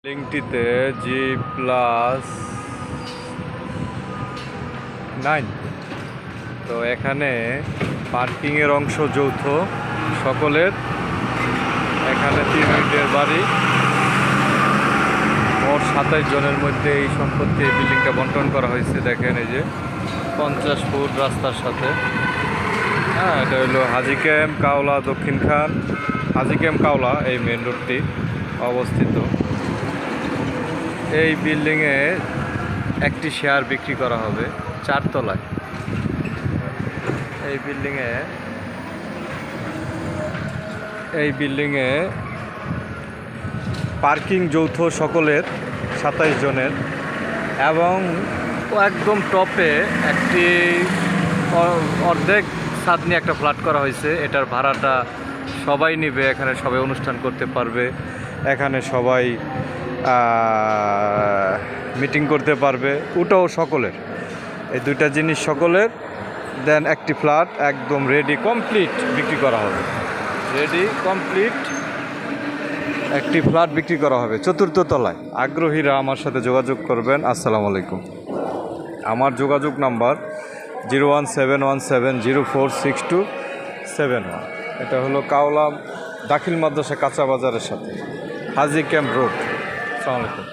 বিল্ডিংটিতে G+9। তো এখানে পার্কিংয়ের অংশ যৌথ সকলের। এখানে 3 ইউনিটের বাড়ি, মোট 27 জনের মধ্যে এই সম্পত্তি এই বিল্ডিংটা বন্টন করা হয়েছে। দেখেন এই যে 50 ফুট রাস্তার সাথে। হ্যাঁ, এটা হলো হাজি ক্যাম্প কাওলা দক্ষিণ খান, হাজি ক্যাম্প কাওলা এই মেন রোডটি অবস্থিত। এই বিল্ডিংয়ে একটি শেয়ার বিক্রি করা হবে 4 তলায়। এই বিল্ডিংয়ে পার্কিং যৌথ সকলের 27 জনের, এবং একদম টপে একটি অর্ধেক ছাদ নিয়ে একটা ফ্ল্যাট করা হয়েছে। এটার ভাড়াটা সবাই নেবে, এখানে সবাই অনুষ্ঠান করতে পারবে, এখানে সবাই মিটিং করতে পারবে। ওটাও সকলের, এই দুইটা জিনিস সকলের। দেন একটি ফ্ল্যাট একদম রেডি কমপ্লিট বিক্রি করা হবে। একটি ফ্ল্যাট বিক্রি করা হবে 4th তলায়। আগ্রহীরা আমার সাথে যোগাযোগ করবেন। আসসালামু আলাইকুম। আমার যোগাযোগ নাম্বার 01717046271। এটা হলো কাওলা দাখিল মাদ্রাসা কাঁচা বাজারের সাথে, হাজি ক্যাম্প রোড। আসসালামু আলাইকুম।